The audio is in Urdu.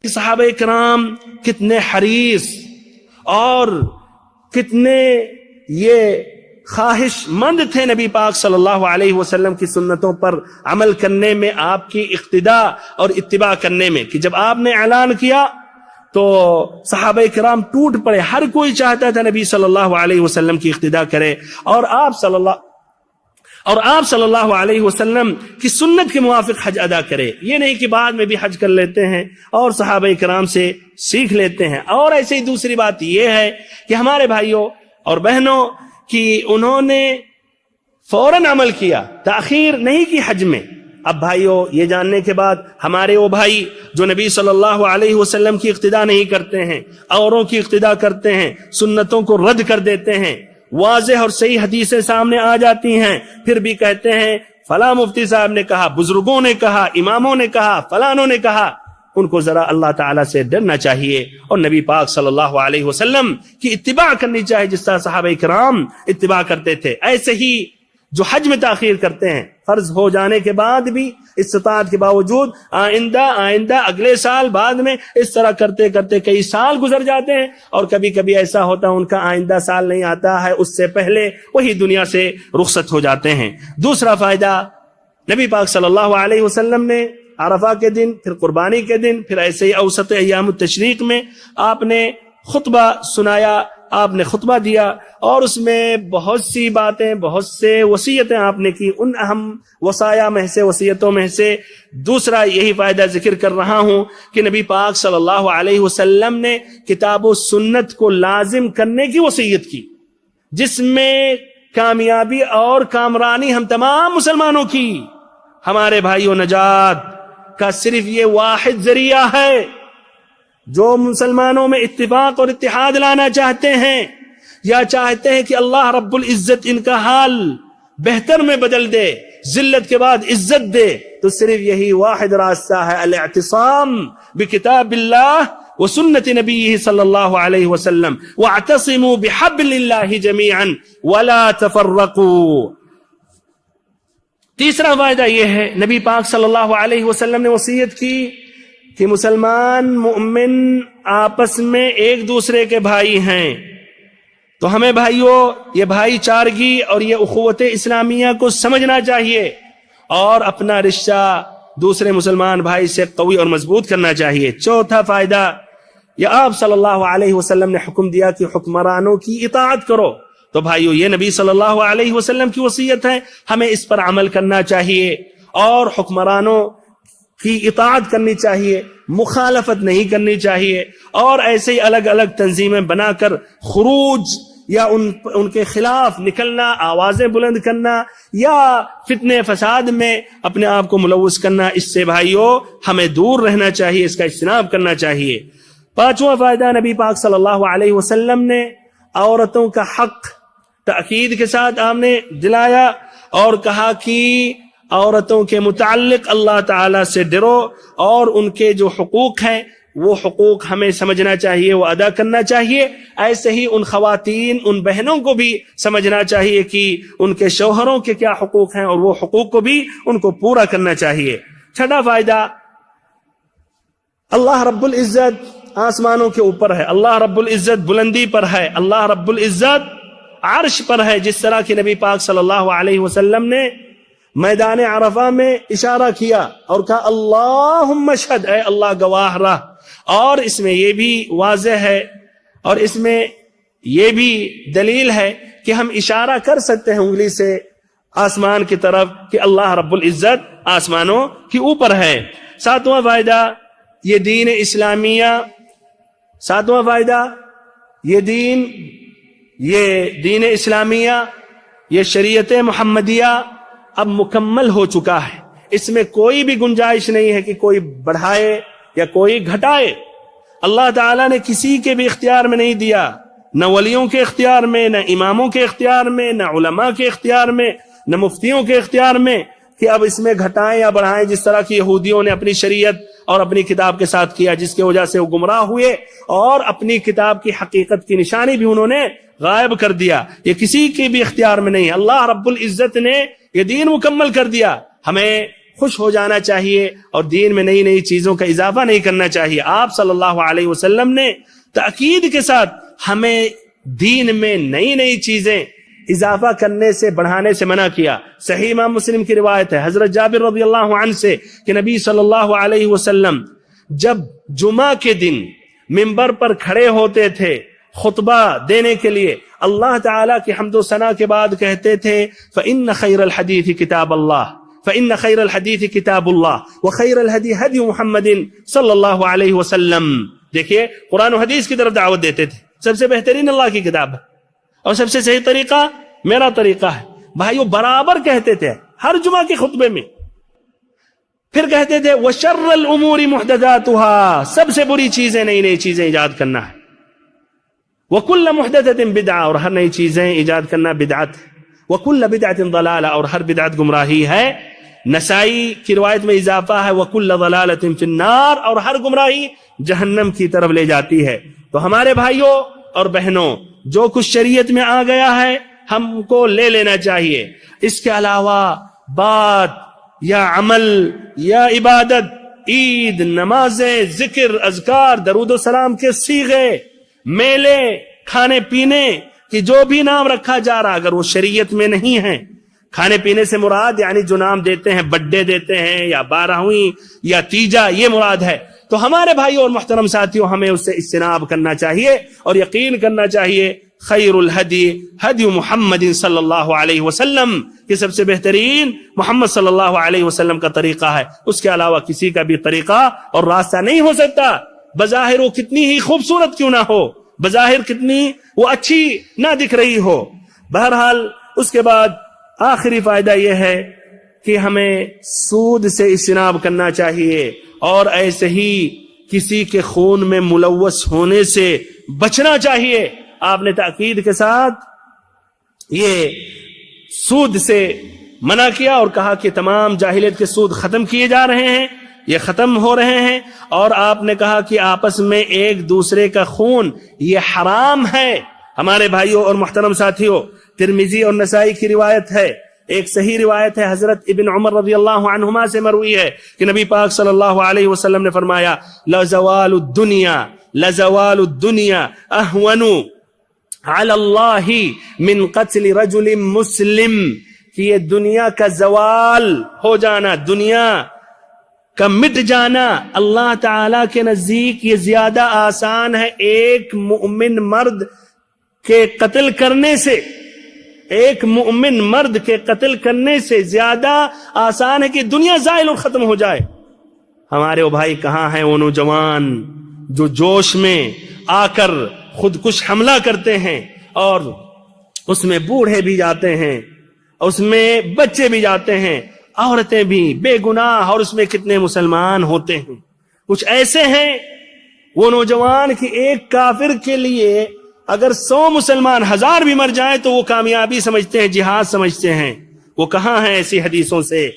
صحابہ کرام کتنے حریص اور کتنے یہ خواہش مند تھے نبی پاک صلی اللہ علیہ وسلم کی سنتوں پر عمل کرنے میں، آپ کی اقتداء اور اتباع کرنے میں، کہ جب آپ نے اعلان کیا تو صحابہ کرام ٹوٹ پڑے. ہر کوئی چاہتا تھا نبی صلی اللہ علیہ وسلم کی اقتداء کرے اور آپ صلی اللہ علیہ وسلم کی سنت کے موافق حج ادا کرے. یہ نہیں کہ بعد میں بھی حج کر لیتے ہیں اور صحابہ کرام سے سیکھ لیتے ہیں. اور ایسے ہی دوسری بات یہ ہے کہ ہمارے بھائیوں اور بہنوں کہ انہوں نے فوراً عمل کیا، تاخیر نہیں کی حج میں. اب بھائیوں یہ جاننے کے بعد ہمارے وہ بھائی جو نبی صلی اللہ علیہ وسلم کی اقتداء نہیں کرتے ہیں، اوروں کی اقتداء کرتے ہیں، سنتوں کو رد کر دیتے ہیں، واضح اور صحیح حدیثیں سامنے آ جاتی ہیں، پھر بھی کہتے ہیں فلاں مفتی صاحب نے کہا، بزرگوں نے کہا، اماموں نے کہا، فلانوں نے کہا. ان کو ذرا اللہ تعالیٰ سے ڈرنا چاہیے اور نبی پاک صلی اللہ علیہ وسلم کی اتباع کرنی چاہیے جس طرح صحابہ کرام اتباع کرتے تھے. ایسے ہی جو حج میں تاخیر کرتے ہیں، فرض ہو جانے کے بعد بھی استطاعت کے باوجود آئندہ اگلے سال بعد میں، اس طرح کرتے کرتے کئی سال گزر جاتے ہیں، اور کبھی کبھی ایسا ہوتا ہے ان کا آئندہ سال نہیں آتا ہے، اس سے پہلے وہی دنیا سے رخصت ہو جاتے ہیں. دوسرا فائدہ، نبی پاک صلی اللہ علیہ وسلم نے عرفہ کے دن، پھر قربانی کے دن، پھر ایسے ہی اوسط ایام التشریق میں آپ نے خطبہ سنایا، آپ نے خطبہ دیا، اور اس میں بہت سی باتیں، بہت سے وصیتیں آپ نے کی. ان اہم وصایا میں سے، وصیتوں میں سے دوسرا یہی فائدہ ذکر کر رہا ہوں کہ نبی پاک صلی اللہ علیہ وسلم نے کتاب و سنت کو لازم کرنے کی وصیت کی، جس میں کامیابی اور کامرانی ہم تمام مسلمانوں کی. ہمارے بھائیوں، نجات کا صرف یہ واحد ذریعہ ہے. جو مسلمانوں میں اتفاق اور اتحاد لانا چاہتے ہیں، یا چاہتے ہیں کہ اللہ رب العزت ان کا حال بہتر میں بدل دے، ذلت کے بعد عزت دے، تو صرف یہی واحد راستہ ہے، الاعتصام بکتاب اللہ وسنت نبیہ صلی اللہ علیہ وسلم، واعتصموا بحبل اللہ جمیعا ولا تفرقوا. تیسرا فائدہ یہ ہے، نبی پاک صلی اللہ علیہ وسلم نے وصیت کی کہ مسلمان مومن آپس میں ایک دوسرے کے بھائی ہیں. تو ہمیں بھائیوں یہ بھائی چارگی اور یہ اخوت اسلامیہ کو سمجھنا چاہیے اور اپنا رشتہ دوسرے مسلمان بھائی سے قوی اور مضبوط کرنا چاہیے. چوتھا فائدہ، یہ آپ صلی اللہ علیہ وسلم نے حکم دیا کہ حکمرانوں کی اطاعت کرو. تو بھائیو یہ نبی صلی اللہ علیہ وسلم کی وصیت ہے، ہمیں اس پر عمل کرنا چاہیے اور حکمرانوں کی اطاعت کرنی چاہیے، مخالفت نہیں کرنی چاہیے. اور ایسے ہی الگ الگ تنظیمیں بنا کر خروج یا ان کے خلاف نکلنا، آوازیں بلند کرنا یا فتنے فساد میں اپنے آپ کو ملوث کرنا، اس سے بھائیو ہمیں دور رہنا چاہیے، اس کا اجتناب کرنا چاہیے. پانچواں فائدہ، نبی پاک صلی اللہ علیہ وسلم نے عورتوں کا حق تأکید کے ساتھ آپ نے دلایا اور کہا کہ عورتوں کے متعلق اللہ تعالی سے ڈرو اور ان کے جو حقوق ہیں وہ حقوق ہمیں سمجھنا چاہیے، وہ ادا کرنا چاہیے. ایسے ہی ان خواتین، ان بہنوں کو بھی سمجھنا چاہیے کہ ان کے شوہروں کے کیا حقوق ہیں اور وہ حقوق کو بھی ان کو پورا کرنا چاہیے. چھٹا فائدہ، اللہ رب العزت آسمانوں کے اوپر ہے، اللہ رب العزت بلندی پر ہے، اللہ رب العزت عرش پر ہے، جس طرح کہ نبی پاک صلی اللہ علیہ وسلم نے میدان عرفہ میں اشارہ کیا اور کہا اللہم اشہد، اے اللہ گواہ رہ. اور اس میں یہ بھی واضح ہے اور اس میں یہ بھی دلیل ہے کہ ہم اشارہ کر سکتے ہیں انگلی سے آسمان کی طرف کہ اللہ رب العزت آسمانوں کے اوپر ہے. ساتواں فائدہ، یہ دین اسلامیہ، ساتواں فائدہ، یہ دین اسلامیہ، یہ شریعت محمدیہ اب مکمل ہو چکا ہے. اس میں کوئی بھی گنجائش نہیں ہے کہ کوئی بڑھائے یا کوئی گھٹائے. اللہ تعالیٰ نے کسی کے بھی اختیار میں نہیں دیا، نہ ولیوں کے اختیار میں، نہ اماموں کے اختیار میں، نہ علماء کے اختیار میں، نہ مفتیوں کے اختیار میں کہ اب اس میں گھٹائیں یا بڑھائیں، جس طرح کی یہودیوں نے اپنی شریعت اور اپنی کتاب کے ساتھ کیا، جس کی وجہ سے وہ گمراہ ہوئے اور اپنی کتاب کی حقیقت کی نشانی بھی انہوں نے غائب کر دیا. یہ کسی کے بھی اختیار میں نہیں. اللہ رب العزت نے یہ دین مکمل کر دیا. ہمیں خوش ہو جانا چاہیے اور دین میں نئی نئی چیزوں کا اضافہ نہیں کرنا چاہیے۔ آپ صلی اللہ علیہ وسلم نے تاکید کے ساتھ ہمیں دین میں نئی نئی چیزیں اضافہ کرنے سے بڑھانے سے منع کیا۔ صحیح امام مسلم کی روایت ہے حضرت جابر رضی اللہ عنہ سے کہ نبی صلی اللہ علیہ وسلم جب جمعہ کے دن منبر پر کھڑے ہوتے تھے خطبہ دینے کے لیے، اللہ تعالیٰ کی حمد و ثنا کے بعد کہتے تھے فَإِنَّ خَيْرَ الْحَدِيثِ كِتَابُ اللَّهِ فَإِنَّ خَيْرَ الْحَدِيثِ كِتَابُ اللَّهِ وَخَيْرَ الْهَدِي هَدْيُ مُحَمَّدٍ صلی اللہ علیہ وسلم۔ دیکھیے قرآن و حدیث کی طرف دعوت دیتے تھے، سب سے بہترین اللہ کی کتاب ہے اور سب سے صحیح طریقہ میرا طریقہ ہے۔ بھائیو برابر کہتے تھے ہر جمعہ کے خطبے میں۔ پھر کہتے تھے وَشَرَّ الْأُمُورِ مُحْدَثَاتُهَا، سب سے بری چیزیں نئی نئی چیزیں ایجاد کرنا ہے۔ وَكُلَّ مُحْدَثَةٍ بِدْعَةٍ، اور ہر نئی چیزیں ایجاد کرنا بدعت ہے۔ وَكُلَّ بِدْعَةٍ ضَلَالَةٍ، اور ہر بدعت گمراہی ہے۔ نسائی کی روایت میں اضافہ ہے وَكُلَّ ضَلَالَةٍ فِي النَّارِ، اور ہر گمراہی جہنم کی طرف لے جاتی ہے۔ تو ہمارے بھائیوں اور بہنوں، جو کچھ شریعت میں آ گیا ہے ہم کو لے لینا چاہیے۔ اس کے علاوہ بات یا عمل یا عبادت، عید، نمازیں، ذکر، اذکار، درود و سلام کے صیغے، میلے، کھانے پینے کی جو بھی نام رکھا جا رہا اگر وہ شریعت میں نہیں ہے، کھانے پینے سے مراد یعنی جو نام دیتے ہیں بڈے دیتے ہیں یا 12ویں یا تیجا، یہ مراد ہے، تو ہمارے بھائیوں اور محترم ساتھیوں ہمیں اس سے اجتناب کرنا چاہیے اور یقین کرنا چاہیے خیر الہدی ہدی محمد صلی اللہ علیہ وسلم، کہ سب سے بہترین محمد صلی اللہ علیہ وسلم کا طریقہ ہے، اس کے علاوہ کسی کا بھی طریقہ اور راستہ نہیں ہو سکتا، بظاہر وہ کتنی ہی خوبصورت کیوں نہ ہو، بظاہر کتنی وہ اچھی نہ دکھ رہی ہو۔ بہرحال اس کے بعد آخری فائدہ یہ ہے کہ ہمیں سود سے اجتناب کرنا چاہیے اور ایسے ہی کسی کے خون میں ملوث ہونے سے بچنا چاہیے۔ آپ نے تاکید کے ساتھ یہ سود سے منع کیا اور کہا کہ تمام جاہلیت کے سود ختم کیے جا رہے ہیں، یہ ختم ہو رہے ہیں، اور آپ نے کہا کہ آپس میں ایک دوسرے کا خون یہ حرام ہے۔ ہمارے بھائیوں اور محترم ساتھیوں، ترمذی اور نسائی کی روایت ہے، ایک صحیح روایت ہے حضرت ابن عمر رضی اللہ عنہما سے مروی ہے کہ نبی پاک صلی اللہ علیہ وسلم نے فرمایا لَزَوَالُ الدُّنْيَا أَهْوَنُ عَلَى اللَّهِ مِنْ قَتْلِ رَجُلٍ مُسْلِمٍ، کہ یہ دنیا کا زوال ہو جانا، دنیا کا مٹ جانا اللہ تعالی کے نزدیک یہ زیادہ آسان ہے ایک مؤمن مرد کے قتل کرنے سے، ایک مؤمن مرد کے قتل کرنے سے زیادہ آسان ہے کہ دنیا زائل اور ختم ہو جائے۔ ہمارے وہ بھائی کہاں ہیں وہ نوجوان جو جوش میں آ کر خودکش حملہ کرتے ہیں، اور اس میں بوڑھے بھی جاتے ہیں، اس میں بچے بھی جاتے ہیں، عورتیں بھی بے گناہ، اور اس میں کتنے مسلمان ہوتے ہیں۔ کچھ ایسے ہیں وہ نوجوان کہ ایک کافر کے لیے اگر 100 مسلمان 1000 بھی مر جائیں تو وہ کامیابی سمجھتے ہیں، جہاد سمجھتے ہیں۔ وہ کہاں ہیں ایسی حدیثوں سے؟